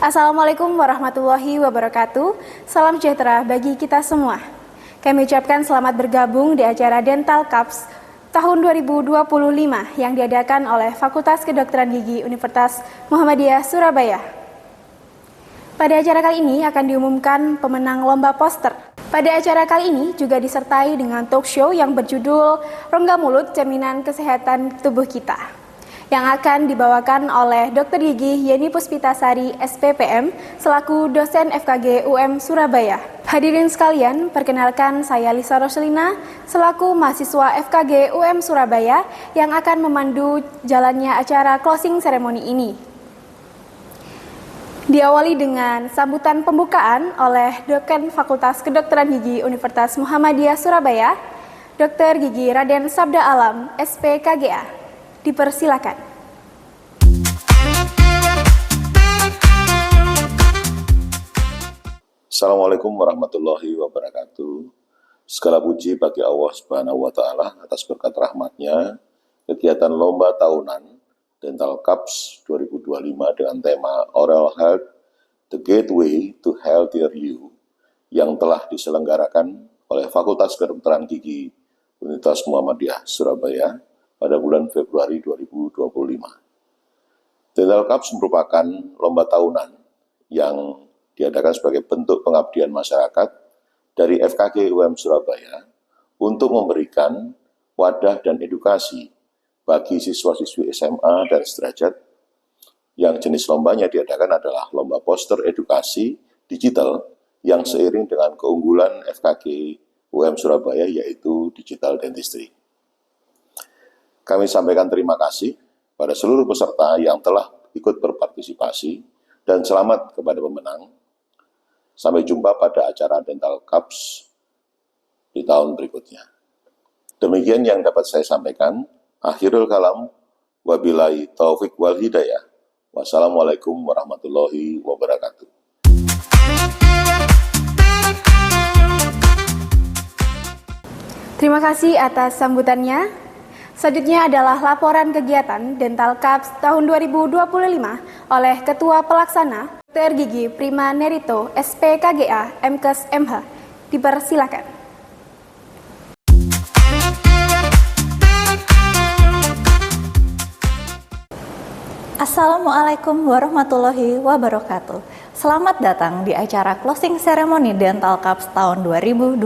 Assalamualaikum warahmatullahi wabarakatuh. Salam sejahtera bagi kita semua. Kami ucapkan selamat bergabung di acara Dental Cups tahun 2025 yang diadakan oleh Fakultas Kedokteran Gigi Universitas Muhammadiyah Surabaya. Pada acara kali ini akan diumumkan pemenang lomba poster. Pada acara kali ini juga disertai dengan talk show yang berjudul Rongga Mulut Cerminan Kesehatan Tubuh Kita, yang akan dibawakan oleh Dr. Gigi Yeni Puspitasari, SPPM, selaku dosen FKG UM Surabaya. Hadirin sekalian, perkenalkan saya Lisa Roslina, selaku mahasiswa FKG UM Surabaya yang akan memandu jalannya acara closing ceremony ini. Diawali dengan sambutan pembukaan oleh Dosen Fakultas Kedokteran Gigi Universitas Muhammadiyah Surabaya, Dr. Gigi Raden Sabda Alam, SPKGA. Dipersilakan. Assalamualaikum warahmatullahi wabarakatuh. Segala puji bagi Allah Subhanahu wa Ta'ala atas berkat rahmatnya. Kegiatan lomba tahunan Dental Cups 2025 dengan tema Oral Health, The Gateway to Healthier You yang telah diselenggarakan oleh Fakultas Kedokteran Gigi Universitas Muhammadiyah Surabaya pada bulan Februari 2025. Dental Cups merupakan lomba tahunan yang diadakan sebagai bentuk pengabdian masyarakat dari FKG UM Surabaya untuk memberikan wadah dan edukasi bagi siswa-siswi SMA dan sederajat. Yang jenis lombanya diadakan adalah lomba poster edukasi digital yang seiring dengan keunggulan FKG UM Surabaya yaitu Digital Dentistry. Kami sampaikan terima kasih pada seluruh peserta yang telah ikut berpartisipasi dan selamat kepada pemenang. Sampai jumpa pada acara Dental Cups di tahun berikutnya. Demikian yang dapat saya sampaikan. Akhirul kalam, wabillahi taufik wal hidayah. Wassalamualaikum warahmatullahi wabarakatuh. Terima kasih atas sambutannya. Selanjutnya adalah laporan kegiatan Dental Cups tahun 2025 oleh Ketua Pelaksana Dr. Gigi Prima Nerito, SPKGA, MKes MH. Dipersilakan. Assalamualaikum warahmatullahi wabarakatuh. Selamat datang di acara closing ceremony Dental Cups tahun 2025.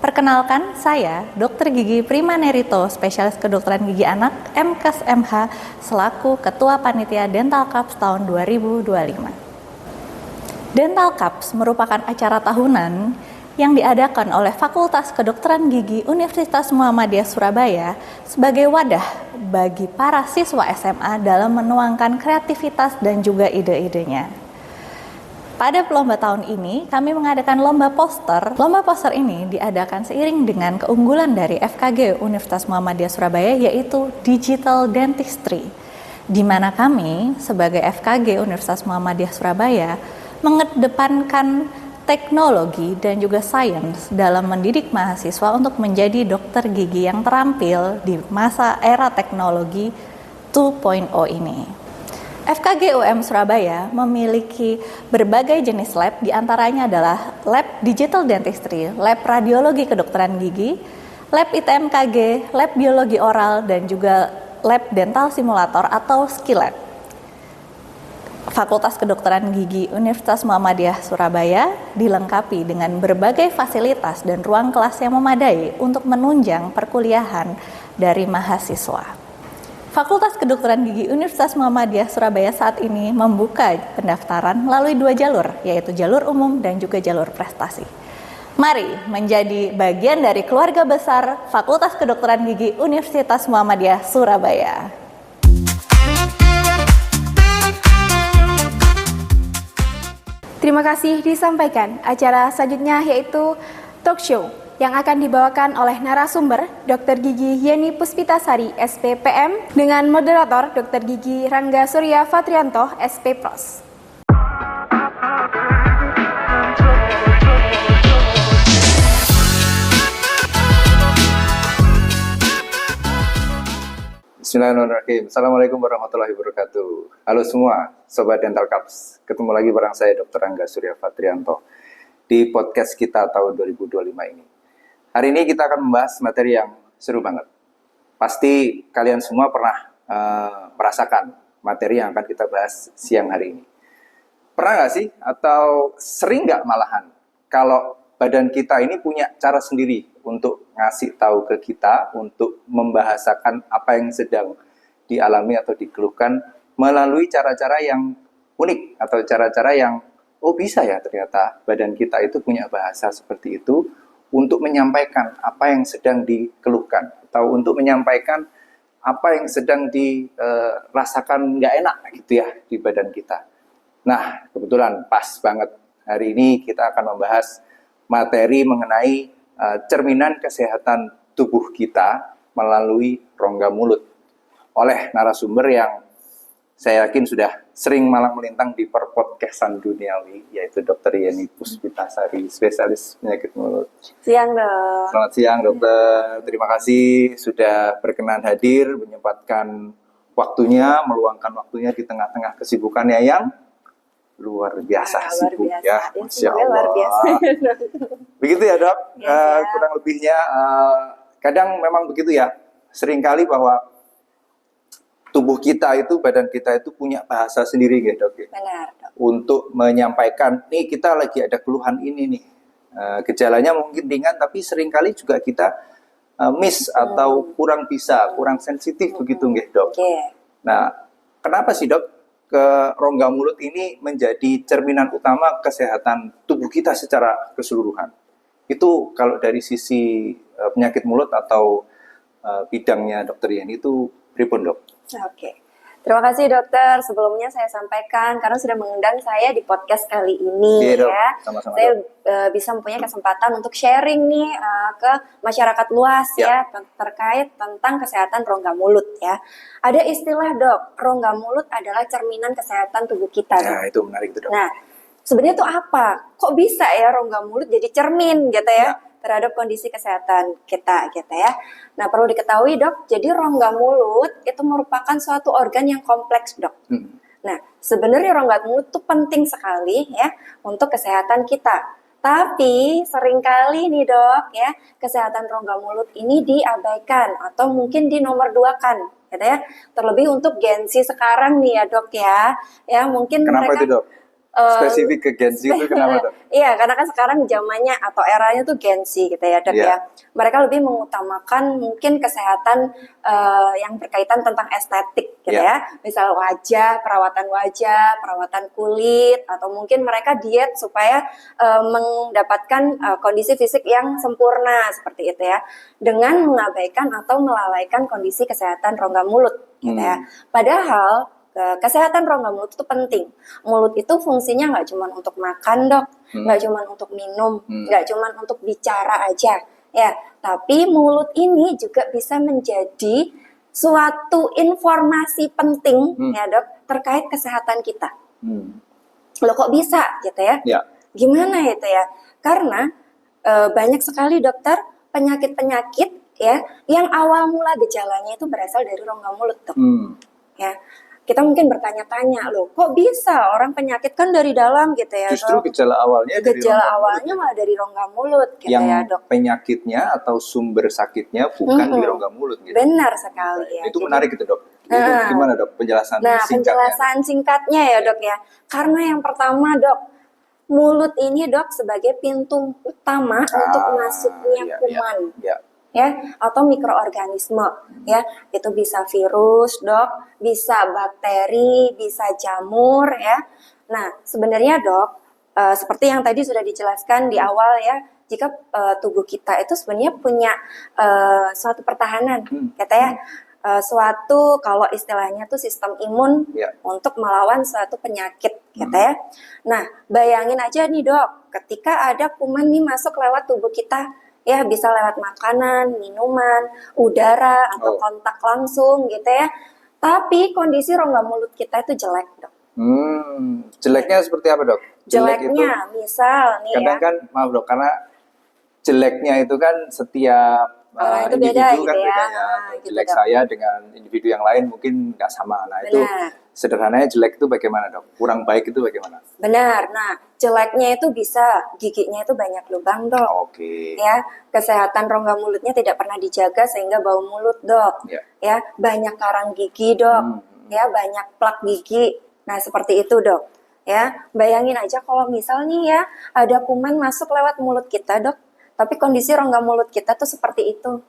Perkenalkan, saya Dr. Gigi Prima Nerito, spesialis kedokteran gigi anak, MKes MH, selaku Ketua Panitia Dental Cups tahun 2025. Dental Cups merupakan acara tahunan yang diadakan oleh Fakultas Kedokteran Gigi Universitas Muhammadiyah Surabaya sebagai wadah bagi para siswa SMA dalam menuangkan kreativitas dan juga ide-idenya. Pada lomba tahun ini, kami mengadakan lomba poster. Lomba poster ini diadakan seiring dengan keunggulan dari FKG Universitas Muhammadiyah Surabaya, yaitu Digital Dentistry, di mana kami sebagai FKG Universitas Muhammadiyah Surabaya mengedepankan teknologi dan juga sains dalam mendidik mahasiswa untuk menjadi dokter gigi yang terampil di masa era teknologi 2.0 ini. FKG UM Surabaya memiliki berbagai jenis lab, diantaranya adalah lab Digital Dentistry, lab radiologi kedokteran gigi, lab ITMKG, lab biologi oral, dan juga lab dental simulator atau skill lab. Fakultas Kedokteran Gigi Universitas Muhammadiyah Surabaya dilengkapi dengan berbagai fasilitas dan ruang kelas yang memadai untuk menunjang perkuliahan dari mahasiswa. Fakultas Kedokteran Gigi Universitas Muhammadiyah Surabaya saat ini membuka pendaftaran melalui 2 jalur, yaitu jalur umum dan juga jalur prestasi. Mari menjadi bagian dari keluarga besar Fakultas Kedokteran Gigi Universitas Muhammadiyah Surabaya. Terima kasih disampaikan. Acara selanjutnya yaitu talk show yang akan dibawakan oleh narasumber Dr. Gigi Yeni Puspitasari, SPPM, dengan moderator Dr. Gigi Rangga Surya Fatrianto, SPPros. Bismillahirrahmanirrahim. Assalamualaikum warahmatullahi wabarakatuh. Halo semua, Sobat Dental Cups. Ketemu lagi bareng saya Dr. Angga Surya Fatrianto di podcast kita tahun 2025 ini. Hari ini kita akan membahas materi yang seru banget. Pasti kalian semua pernah merasakan materi yang akan kita bahas siang hari ini. Pernah nggak sih? Atau sering nggak malahan kalau badan kita ini punya cara sendiri untuk ngasih tahu ke kita, untuk membahasakan apa yang sedang dialami atau dikeluhkan melalui cara-cara yang unik atau cara-cara yang bisa ya ternyata badan kita itu punya bahasa seperti itu untuk menyampaikan apa yang sedang dikeluhkan atau untuk menyampaikan apa yang sedang dirasakan nggak enak gitu ya di badan kita. Nah, kebetulan pas banget hari ini kita akan membahas materi mengenai cerminan kesehatan tubuh kita melalui rongga mulut oleh narasumber yang saya yakin sudah sering malang melintang di perpodcastan duniawi, yaitu Dr. Yeni Puspitasari, spesialis penyakit mulut. Siang dok. Selamat siang dokter, terima kasih sudah berkenan hadir, menyempatkan waktunya, meluangkan waktunya di tengah-tengah kesibukannya yang luar biasa sibuk ya, Masya Allah. Luar biasa. Begitu ya dok, Ya. kurang lebihnya kadang memang begitu ya, seringkali bahwa tubuh kita itu, badan kita itu punya bahasa sendiri gitu dok. Benar dok. Untuk menyampaikan, nih kita lagi ada keluhan ini nih, gejalanya mungkin ringan tapi seringkali juga kita miss atau kurang bisa, kurang sensitif begitu nggih dok. Oke. Nah, kenapa sih dok ke rongga mulut ini menjadi cerminan utama kesehatan tubuh kita secara keseluruhan? Itu kalau dari sisi penyakit mulut atau bidangnya dokter Yeni itu pripun dok? Oke. Terima kasih dokter. Sebelumnya saya sampaikan karena sudah mengundang saya di podcast kali ini Iya, dok. ya. Sama-sama, Saya dok. bisa mempunyai kesempatan untuk sharing nih ke masyarakat luas Ya. ya terkait tentang kesehatan rongga mulut ya. Ada istilah dok, rongga mulut adalah cerminan kesehatan tubuh kita. Dok. Nah, itu menarik itu dok. Nah, sebenarnya itu apa? Kok bisa ya rongga mulut jadi cermin gitu ya, terhadap kondisi kesehatan kita gitu ya. Nah, perlu diketahui dok, jadi rongga mulut itu merupakan suatu organ yang kompleks dok. Nah, sebenarnya rongga mulut itu penting sekali ya untuk kesehatan kita. Tapi seringkali nih dok ya, kesehatan rongga mulut ini diabaikan atau mungkin dinomorduakan gitu ya. Terlebih untuk Gen Z sekarang nih ya dok ya. Ya mungkin Kenapa mereka itu dok? Spesifik ke Gen Z itu kenapa dok? Iya, karena kan sekarang zamannya atau eranya tuh Gen Z gitu ya, Dok Iya. ya. Mereka lebih mengutamakan mungkin kesehatan yang berkaitan tentang estetik gitu Iya. ya. Misal wajah, perawatan kulit, atau mungkin mereka diet supaya mendapatkan kondisi fisik yang sempurna seperti itu ya. Dengan mengabaikan atau melalaikan kondisi kesehatan rongga mulut gitu ya. Padahal kesehatan rongga mulut itu penting. Mulut itu fungsinya nggak cuma untuk makan dok, nggak cuma untuk minum, nggak cuma untuk bicara aja, ya. Tapi mulut ini juga bisa menjadi suatu informasi penting, ya dok, terkait kesehatan kita. Loh kok bisa gitu ya? Ya. Gimana itu ya? Karena banyak sekali dokter penyakit-penyakit ya yang awal mula gejalanya itu berasal dari rongga mulut dok. Ya. Kita mungkin bertanya-tanya, loh kok bisa orang penyakit kan dari dalam gitu ya Justru dok? gejala awalnya dari Gejala rongga mulut. awalnya malah dari rongga mulut gitu Yang ya dok. penyakitnya atau sumber sakitnya bukan di rongga mulut gitu. Benar sekali ya. Itu Jadi- menarik itu dok. Itu Nah. gimana dok penjelasan Nah, singkatnya? penjelasan singkatnya ya dok ya. Karena yang pertama dok, mulut ini dok sebagai pintu utama untuk masuknya kuman. Ya, atau mikroorganisme ya, itu bisa virus dok, bisa bakteri, bisa jamur ya. Nah sebenarnya dok, seperti yang tadi sudah dijelaskan di awal ya, jika tubuh kita itu sebenarnya punya suatu pertahanan, kata ya, suatu kalau istilahnya tuh sistem imun untuk melawan suatu penyakit, kata ya. Nah bayangin aja nih dok, ketika ada kuman nih masuk lewat tubuh kita. Ya bisa lewat makanan, minuman, udara, atau kontak langsung gitu ya. Tapi kondisi rongga mulut kita itu jelek dok. Jeleknya seperti apa dok? Jeleknya misal nih kadang ya. kan maaf dok, karena jeleknya itu kan setiap Orang itu beda individu gitu kan ya. beda ya. Gitu, Jelek Dok. saya dengan individu yang lain mungkin nggak sama. Nah itu Benar. sederhananya jelek itu bagaimana dok? Kurang baik itu bagaimana? Benar. Nah, jeleknya itu bisa giginya itu banyak lubang, Dok. Oke. Ya, kesehatan rongga mulutnya tidak pernah dijaga sehingga bau mulut, Dok. Ya, banyak karang gigi, Dok. Ya, banyak plak gigi. Nah, seperti itu, Dok. Ya, bayangin aja kalau misalnya ya ada kuman masuk lewat mulut kita, Dok. Tapi kondisi rongga mulut kita tuh seperti itu.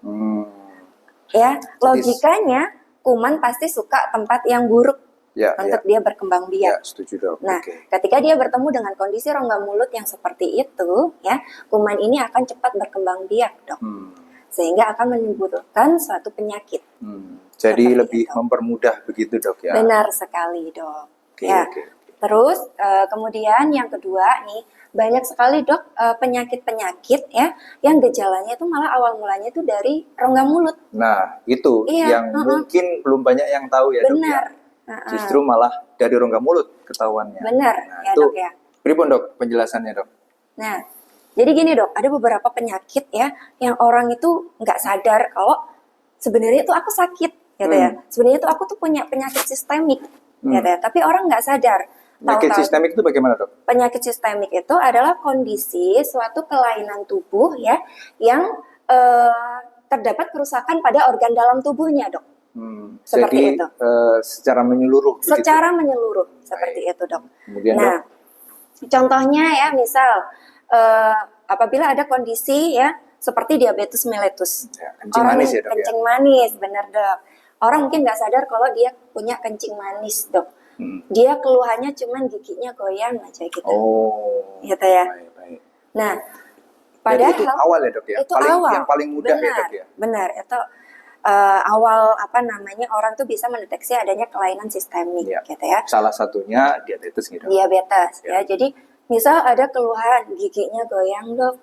Ya, logikanya kuman pasti suka tempat yang buruk untuk dia berkembang biak. Ya, setuju dok. Nah, ketika dia bertemu dengan kondisi rongga mulut yang seperti itu, ya, kuman ini akan cepat berkembang biak, Dok. Sehingga akan menimbulkan suatu penyakit. Jadi lebih mempermudah begitu, Dok ya. Benar sekali, Dok. Terus kemudian yang kedua nih, banyak sekali, Dok, penyakit-penyakit ya yang gejalanya itu malah awal mulanya itu dari rongga mulut. Nah, itu yang mungkin belum banyak yang tahu ya, Dok. Benar. Justru malah dari rongga mulut ketahuannya. Benar, nah, ya, itu, Dok ya. Pripun, Dok, penjelasannya, Dok? Nah, jadi gini, Dok, ada beberapa penyakit ya yang orang itu nggak sadar kalau sebenarnya itu aku sakit, gitu ya. Sebenarnya itu aku tuh punya penyakit sistemik, gitu ya. Tapi orang nggak sadar. Penyakit sistemik itu bagaimana, Dok? Penyakit sistemik itu adalah kondisi suatu kelainan tubuh ya yang terdapat kerusakan pada organ dalam tubuhnya, Dok. Seperti jadi, itu. Secara menyeluruh. Secara menyeluruh seperti itu, Dok. Kemudian, nah, Dok? Contohnya ya, misal apabila ada kondisi ya seperti diabetes mellitus, kencing orang manis ya, Dok, kencing manis, benar, Dok. Orang mungkin nggak sadar kalau dia punya kencing manis, Dok. Dia keluhannya cuman giginya goyang aja gitu. Gitu ya. Baik. Nah, padahal itu awal ya, Dok ya. Itu awal. Yang paling mudah benar, ya, Dok ya. Benar, itu awal orang tuh bisa mendeteksi adanya kelainan sistemik gitu ya. Salah satunya diabetes gitu. Diabetes ya. Jadi misal ada keluhan giginya goyang, Dok.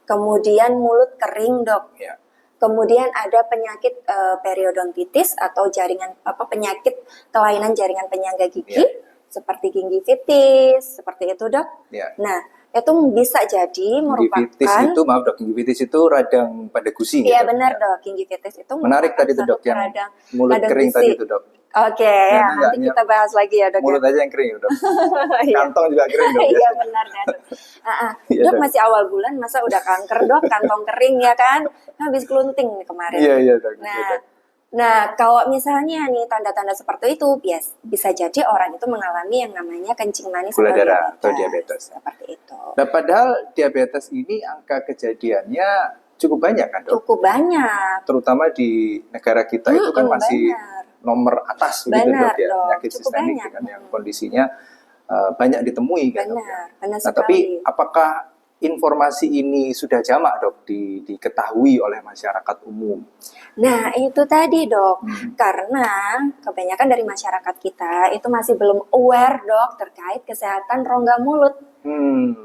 Kemudian mulut kering, Dok. Kemudian ada penyakit periodontitis atau penyakit kelainan jaringan penyangga gigi seperti gingivitis, seperti itu, Dok. Nah, itu bisa jadi merupakan gingivitis itu, maaf, Dok, gingivitis itu radang pada gusi. Iya, benar, Dok. Gingivitis itu menarik tadi tuh, Dok, yang mulut kering gusi. tadi itu, Dok. Oke, nanti kita bahas lagi ya, Dok. Mulut aja yang kering, Dok. Kantong juga kering, Dok. Iya, benar, Dok. Dok, masih awal bulan, masa udah kanker, Dok? Kantong kering ya kan? Habis kelunting nih kemarin. Iya, Dok. Nah, kalau misalnya nih tanda-tanda seperti itu, bisa jadi orang itu mengalami yang namanya kencing manis gula darah atau diabetes. Seperti itu. Nah, padahal diabetes ini angka kejadiannya cukup banyak kan, Dok? Cukup banyak. Terutama di negara kita itu kan masih nomor atas begitu, Dok ya. Penyakit sistemik kan yang kondisinya banyak ditemui kan, Dok. Benar nah, sekali. tapi apakah informasi ini sudah jamak, Dok, diketahui oleh masyarakat umum? Nah, itu tadi, Dok. Karena kebanyakan dari masyarakat kita itu masih belum aware, Dok, terkait kesehatan rongga mulut.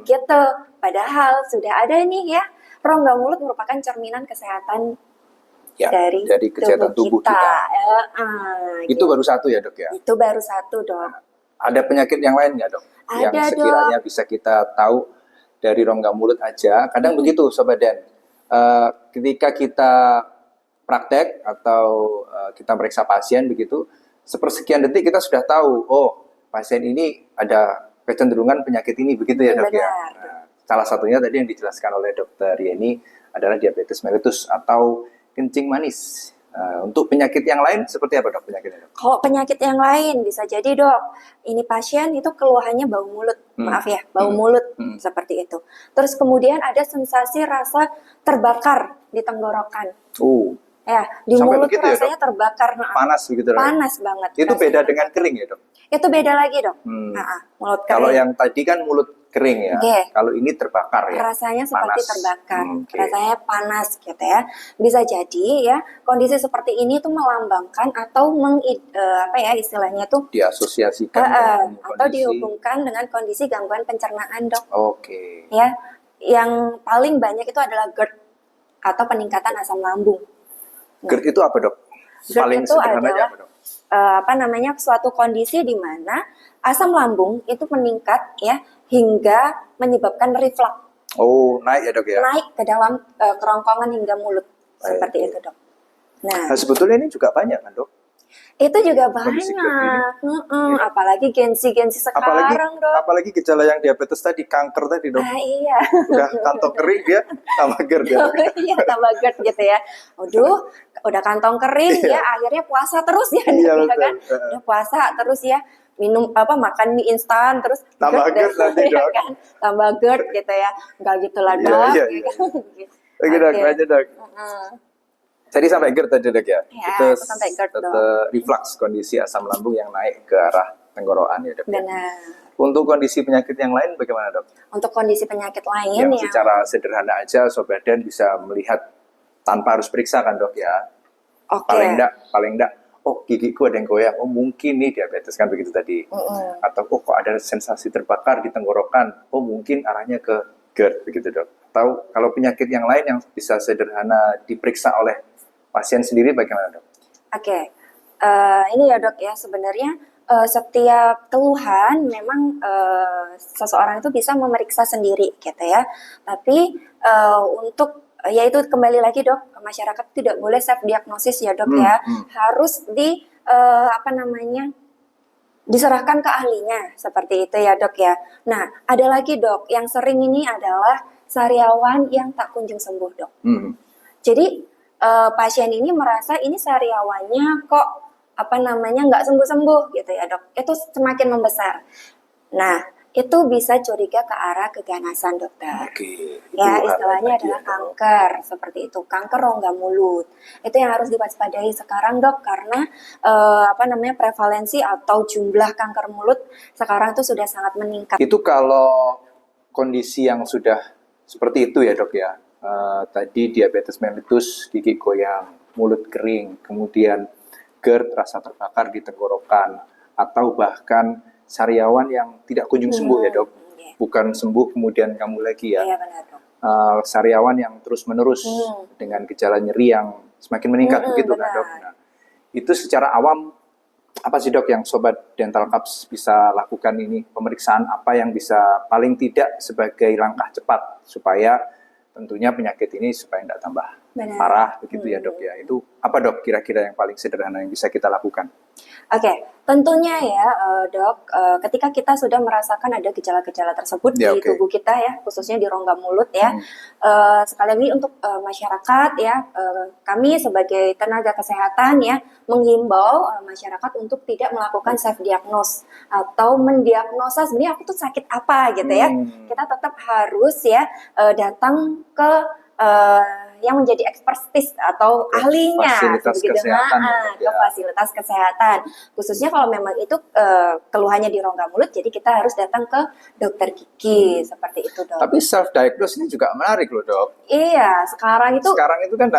Gitu. Padahal sudah ada nih ya, rongga mulut merupakan cerminan kesehatan dari kesehatan tubuh kita. Itu baru satu ya, Dok ya? Itu baru satu, Dok. Ada penyakit yang lain nggak, Dok? Ada, yang sekiranya Dok. bisa kita tahu dari rongga mulut aja. Kadang begitu, Sobat Den. Ketika kita praktek atau kita periksa pasien begitu, sepersekian detik kita sudah tahu, oh, pasien ini ada kecenderungan penyakit ini, begitu ya, Dok ya. Nah, salah satunya tadi yang dijelaskan oleh Dokter Yeni adalah diabetes mellitus atau kencing manis. Untuk penyakit yang lain seperti apa, Dok, penyakitnya, Dok? Kalau penyakit yang lain bisa jadi, Dok, ini pasien itu keluhannya bau mulut, maaf ya, bau mulut seperti itu. Terus kemudian ada sensasi rasa terbakar di tenggorokan. Ya, di sampai mulut begitu rasanya ya, terbakar. Panas begitu, Dok? Panas banget. Itu beda dengan kering ya, Dok? Itu beda lagi, Dok. Mulut kering. Kalau yang tadi kan mulut kering ya, kalau ini terbakar ya. Rasanya seperti panas. terbakar, rasanya panas gitu ya. Bisa jadi ya kondisi seperti ini tuh melambangkan atau istilahnya tuh diasosiasikan atau dihubungkan dengan kondisi gangguan pencernaan, Dok. Oke. Ya, yang paling banyak itu adalah GERD atau peningkatan asam lambung. GERD itu apa, Dok? GERD Paling itu sederhananya adalah suatu kondisi di mana asam lambung itu meningkat ya hingga menyebabkan reflux. Oh, naik ya, Dok ya? Naik ke dalam kerongkongan hingga mulut. Seperti itu, Dok. Nah, sebetulnya ini juga banyak kan, Dok? Itu juga Kondisi banyak. Apalagi Gen-Z sekarang, Dok. Apalagi gejala yang diabetes tadi, kanker tadi, Dok. Iya. Udah kantong kering dia tambah GERD ya. Iya, tambah GERD gitu ya. Aduh, udah kantong kering ya, akhirnya puasa terus ya, Iya, ya kan? Udah puasa terus ya. Minum makan mie instan terus tambah GERD nanti, Dok. Kan? Tambah GERD gitu ya. Enggak gitulah, Dok. Iya. Oke, Dok, lanjut, Dok. Jadi sampai GERD tadi, Dok ya? Ya, itu sampai GERD, Dok. reflux, kondisi asam lambung yang naik ke arah tenggorokan ya, Dok. Benar. Untuk kondisi penyakit yang lain bagaimana, Dok? Untuk kondisi penyakit lain Yang secara sederhana aja Sobat Dan bisa melihat tanpa harus periksa kan, Dok ya? Oke. Paling enggak, oh gigiku ada yang goyang, oh mungkin nih diabetes kan begitu tadi. Atau oh kok ada sensasi terbakar di tenggorokan, oh mungkin arahnya ke GERD begitu, Dok. Atau kalau penyakit yang lain yang bisa sederhana diperiksa oleh pasien sendiri bagaimana, Dok? Oke. Ini ya, Dok ya, sebenarnya setiap keluhan memang seseorang itu bisa memeriksa sendiri gitu ya. Tapi untuk ya itu kembali lagi, Dok, masyarakat tidak boleh self diagnosis ya, Dok ya. Harus diserahkan ke ahlinya seperti itu ya, Dok ya. Nah, ada lagi, Dok, yang sering ini adalah sariawan yang tak kunjung sembuh, Dok. Jadi pasien ini merasa ini sariawannya kok nggak sembuh-sembuh gitu ya, Dok. Itu semakin membesar. Nah, itu bisa curiga ke arah keganasan, Dokter. Oke. Ya, istilahnya adalah kanker seperti itu, kanker rongga mulut. Itu yang harus diwaspadai sekarang, Dok, karena prevalensi atau jumlah kanker mulut sekarang itu sudah sangat meningkat. Itu kalau kondisi yang sudah seperti itu ya, Dok ya. Tadi diabetes mellitus, gigi goyang, mulut kering, kemudian GERD, rasa terbakar di tenggorokan, atau bahkan sariawan yang tidak kunjung sembuh ya, Dok. Bukan sembuh kemudian kamu lagi ya. Iya, benar, Dok. Sariawan yang terus-menerus dengan gejala nyeri yang semakin meningkat begitu kan, Dok. Nah, itu secara awam apa sih, Dok, yang Sobat Dental Cups bisa lakukan ini? Pemeriksaan apa yang bisa paling tidak sebagai langkah cepat supaya tentunya penyakit ini supaya tidak tambah parah begitu ya, Dok ya. Itu apa, Dok, kira-kira yang paling sederhana yang bisa kita lakukan? Oke, tentunya ya, Dok, ketika kita sudah merasakan ada gejala-gejala tersebut di tubuh kita ya, khususnya di rongga mulut ya, sekali lagi untuk masyarakat ya, kami sebagai tenaga kesehatan ya, menghimbau masyarakat untuk tidak melakukan self-diagnose atau mendiagnosa sebenarnya aku tuh sakit apa gitu ya. Kita tetap harus ya datang ke yang menjadi expertise atau ahlinya fasilitas kesehatan, ke fasilitas kesehatan, khususnya kalau memang itu keluhannya di rongga mulut, jadi kita harus datang ke dokter gigi seperti itu, Dok. Tapi self diagnose ini juga menarik loh, Dok. Iya, sekarang itu kan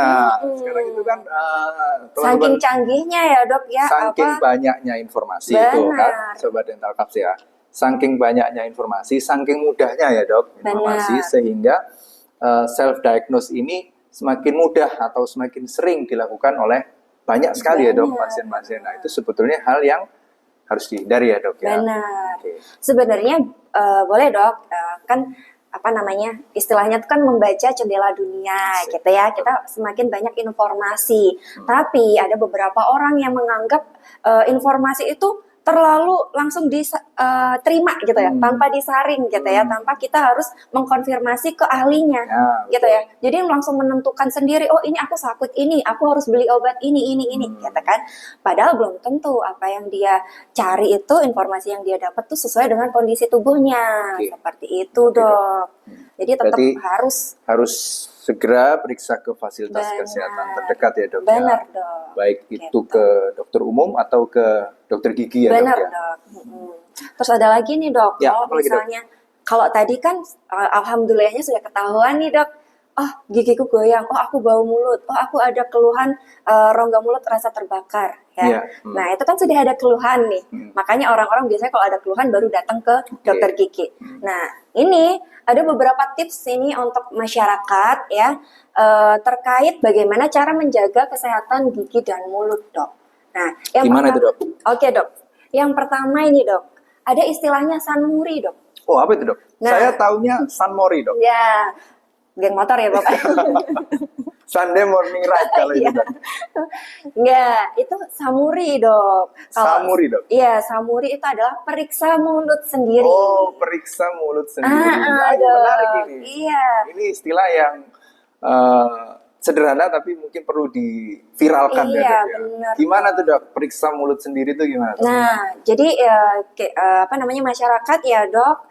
saking canggihnya ya, Dok ya, saking banyaknya informasi itu kan, Sobat Dental Cups ya. Saking banyaknya informasi, saking mudahnya ya, Dok, informasi, sehingga self-diagnose ini semakin mudah atau semakin sering dilakukan oleh banyak sekali ya, Dok, pasien-pasien. Nah, itu sebetulnya hal yang harus dihindari ya, Dok ya. Benar. Sebenarnya boleh, Dok, kan istilahnya itu kan membaca jendela dunia gitu ya. Kita semakin banyak informasi. Tapi ada beberapa orang yang menganggap informasi itu terlalu langsung diterima gitu ya, tanpa disaring gitu ya, tanpa kita harus mengkonfirmasi ke ahlinya gitu ya. Jadi langsung menentukan sendiri, oh ini aku sakit ini, aku harus beli obat ini gitu kan. Padahal belum tentu apa yang dia cari itu, informasi yang dia dapat tuh sesuai dengan kondisi tubuhnya. Seperti itu, Dok. Jadi tetap harus segera periksa ke fasilitas kesehatan terdekat ya, Dok. Benar, Dok. Baik itu ke dokter umum atau ke dokter gigi ya, benar, Dok. Dok. Terus ada lagi nih, Dok. Kalau misalnya, kalau tadi kan alhamdulillahnya sudah ketahuan nih, Dok. Oh, gigiku goyang. Oh, aku bau mulut. Oh, aku ada keluhan rongga mulut rasa terbakar. Ya. Nah, itu kan sudah ada keluhan nih. Makanya orang-orang biasanya kalau ada keluhan baru datang ke dokter gigi. Nah, ini ada beberapa tips ini untuk masyarakat ya, terkait bagaimana cara menjaga kesehatan gigi dan mulut, Dok. Nah, yang gimana itu, Dok? Oke, Dok. Yang pertama ini, Dok, ada istilahnya sanmuri, Dok. Oh, apa itu, Dok? Saya taunya San Mori, Dok. Ya, geng motor ya, Bapak. Sunday morning ride kalau itu dok. Enggak, itu samuri dok. Samuri dok. Iya, samuri itu adalah periksa mulut sendiri. Oh, periksa mulut sendiri. Menarik ini. Iya. Ini istilah yang sederhana tapi mungkin perlu diviralkan ya dok ya. Benar. Gimana tuh dok? Periksa mulut sendiri tuh gimana? Dok? Nah, jadi masyarakat ya dok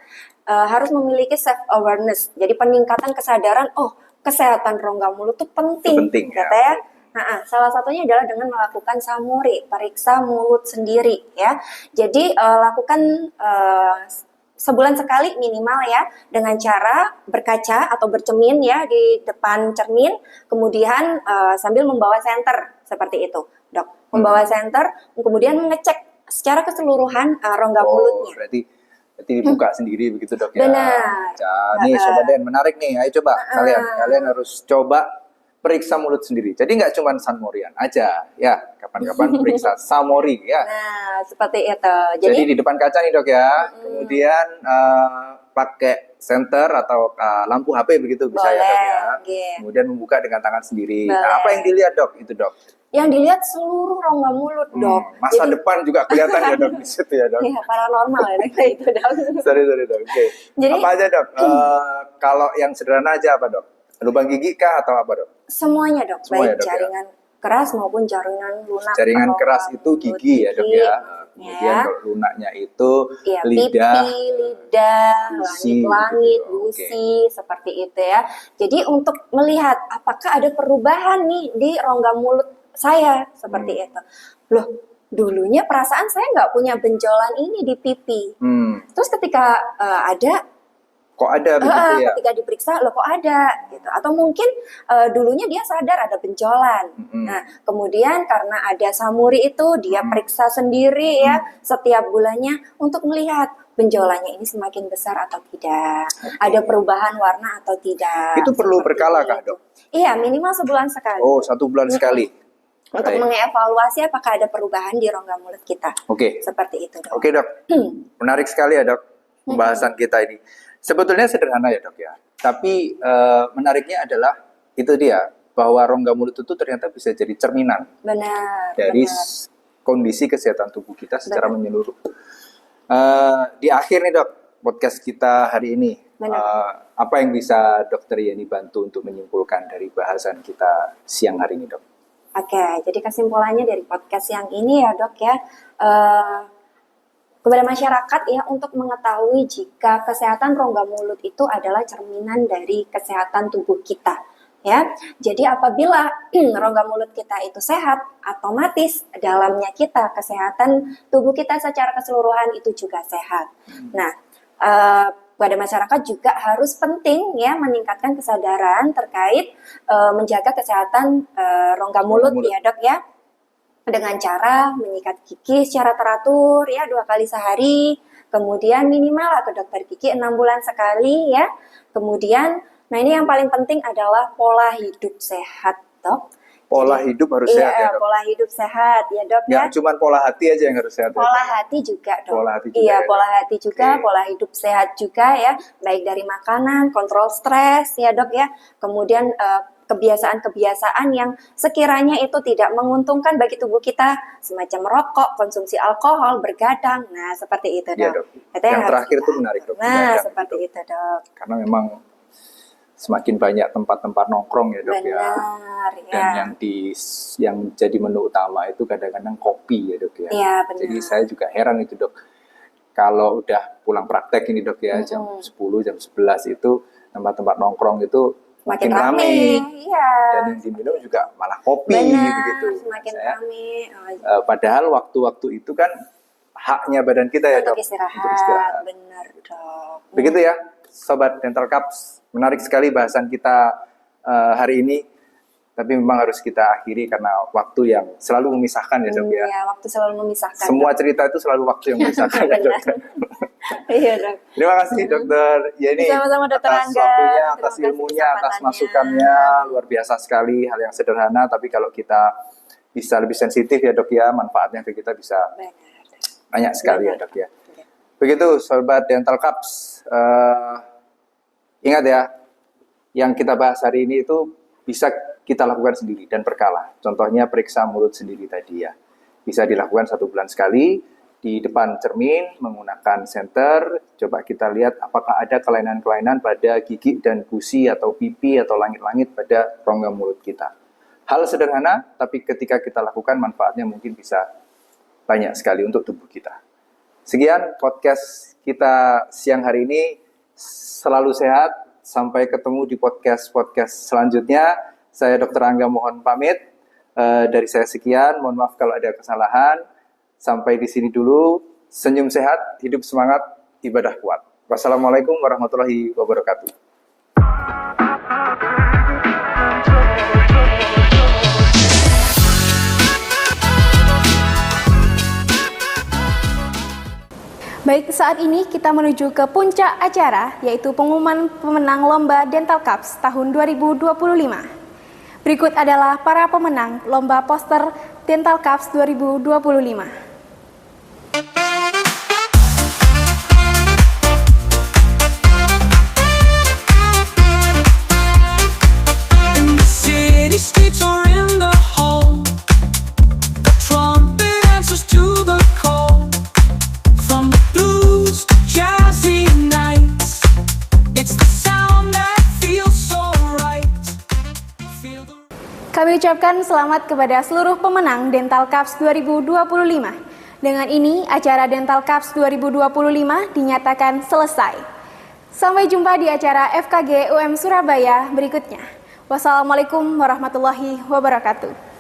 harus memiliki self awareness. Jadi peningkatan kesadaran. Oh, kesehatan rongga mulut tuh penting, kata ya. Nah, salah satunya adalah dengan melakukan samuri, periksa mulut sendiri ya. Jadi lakukan sebulan sekali minimal ya, dengan cara berkaca atau bercermin ya di depan cermin, kemudian sambil membawa senter seperti itu, dok. Membawa senter, kemudian mengecek secara keseluruhan rongga mulutnya. Berarti dibuka sendiri begitu dok ya. Benar. Nih Sobat Den, menarik nih. Ayo coba kalian harus coba periksa mulut sendiri. Jadi nggak cuma samorian aja ya, kapan-kapan periksa samori ya. Nah, seperti itu. Jadi di depan kaca nih dok ya. Kemudian pakai senter atau lampu HP begitu bisa ya dok ya. Kemudian membuka dengan tangan sendiri. Nah, apa yang dilihat dok? Itu dok. Yang dilihat seluruh rongga mulut dok. Masa depan juga kelihatan ya dok di situ ya dok. Iya, paranormal ya dok itu dok. Sorry dok. Oke. Jadi, apa aja dok? Kalau yang sederhana aja apa dok? Lubang gigi kah atau apa dok? Semuanya dok. Semuanya, baik dok, jaringan keras maupun jaringan lunak. Jaringan keras itu gigi ya dok ya. Kemudian kalau lunaknya itu lidah, pipi, lidah, langit-langit, gitu. gusi, seperti itu ya. Jadi untuk melihat apakah ada perubahan nih di rongga mulut saya seperti itu. Loh, dulunya perasaan saya nggak punya benjolan ini di pipi. Terus ketika ada, kok ada begitu ya? Ketika diperiksa, loh kok ada gitu. Atau mungkin dulunya dia sadar ada benjolan. Nah, kemudian karena ada samuri itu dia periksa sendiri ya setiap bulannya untuk melihat benjolannya ini semakin besar atau tidak, ada perubahan warna atau tidak. Itu perlu berkala kah dok? Iya, minimal sebulan sekali. Oh, 1 bulan sekali. Untuk mengevaluasi apakah ada perubahan di rongga mulut kita. Oke. Seperti itu dok. Oke dok, menarik sekali ya dok pembahasan kita ini. Sebetulnya sederhana ya dok ya, tapi menariknya adalah itu dia, bahwa rongga mulut itu ternyata bisa jadi cerminan Benar. dari kondisi kesehatan tubuh kita secara menyeluruh. Di akhir nih dok podcast kita hari ini, apa yang bisa dokter Yeni bantu untuk menyimpulkan dari bahasan kita siang hari ini dok? Oke, jadi kesimpulannya dari podcast yang ini ya dok ya, kepada masyarakat ya untuk mengetahui jika kesehatan rongga mulut itu adalah cerminan dari kesehatan tubuh kita. Ya, jadi apabila rongga mulut kita itu sehat, otomatis dalamnya kita, kesehatan tubuh kita secara keseluruhan itu juga sehat. Nah, pada masyarakat juga harus penting ya meningkatkan kesadaran terkait menjaga kesehatan rongga mulut ya dok ya, dengan cara menyikat gigi secara teratur ya 2 kali sehari, kemudian minimal ke dokter gigi 6 bulan sekali ya, kemudian nah ini yang paling penting adalah pola hidup sehat dok. Pola hidup harus sehat ya dok? Pola hidup sehat ya dok ya. Cuma pola hati aja yang harus sehat. Pola hati juga dok. Pola hati juga. Iya, ya, pola hati juga, pola hidup sehat juga ya. Baik dari makanan, kontrol stres ya dok ya. Kemudian kebiasaan-kebiasaan yang sekiranya itu tidak menguntungkan bagi tubuh kita, semacam merokok, konsumsi alkohol, bergadang. Nah, seperti itu dok. Ya, dok. Yang terakhir itu menarik dok. Nah, seperti itu dok. Karena memang semakin banyak tempat-tempat nongkrong ya dok. Benar, ya. Dan yang jadi menu utama itu kadang-kadang kopi ya dok ya. Iya, benar. Jadi saya juga heran itu dok. Kalau udah pulang praktek ini dok ya, jam 10, jam 11 itu tempat-tempat nongkrong itu makin ramai. Iya. Dan yang diminum juga malah kopi. Benar, begitu. semakin ramai. Padahal waktu-waktu itu kan haknya badan kita ya dok. Untuk istirahat. Benar dok. Begitu ya, Sobat Dental Cups. Menarik sekali bahasan kita hari ini. Tapi memang harus kita akhiri karena waktu yang selalu memisahkan ya dok ya. Iya, waktu selalu memisahkan. Semua cerita itu selalu waktu yang memisahkan ya dok. Iya dok. Terima kasih dokter Yeni sama-sama dokter atas Angga. waktunya, atas ilmunya, atas masukannya. Luar biasa sekali, hal yang sederhana. Tapi kalau kita bisa lebih sensitif ya dok ya, manfaatnya ke kita bisa banyak sekali ya dok ya. Begitu Sobat Dental Cups. Ingat ya, yang kita bahas hari ini itu bisa kita lakukan sendiri dan berkala. Contohnya periksa mulut sendiri tadi ya. Bisa dilakukan 1 bulan sekali di depan cermin menggunakan senter. Coba kita lihat apakah ada kelainan-kelainan pada gigi dan gusi atau pipi atau langit-langit pada rongga mulut kita. Hal sederhana, tapi ketika kita lakukan manfaatnya mungkin bisa banyak sekali untuk tubuh kita. Sekian podcast kita siang hari ini. Selalu sehat. Sampai ketemu di podcast-podcast selanjutnya. Saya Dr. Angga mohon pamit. Dari saya sekian. Mohon maaf kalau ada kesalahan. Sampai di sini dulu. Senyum sehat, hidup semangat, ibadah kuat. Wassalamualaikum warahmatullahi wabarakatuh. Baik, saat ini kita menuju ke puncak acara, yaitu pengumuman pemenang Lomba Dental Cups tahun 2025. Berikut adalah para pemenang Lomba Poster Dental Cups 2025. Kami ucapkan selamat kepada seluruh pemenang Dental Cups 2025. Dengan ini, acara Dental Cups 2025 dinyatakan selesai. Sampai jumpa di acara FKG UM Surabaya berikutnya. Wassalamualaikum warahmatullahi wabarakatuh.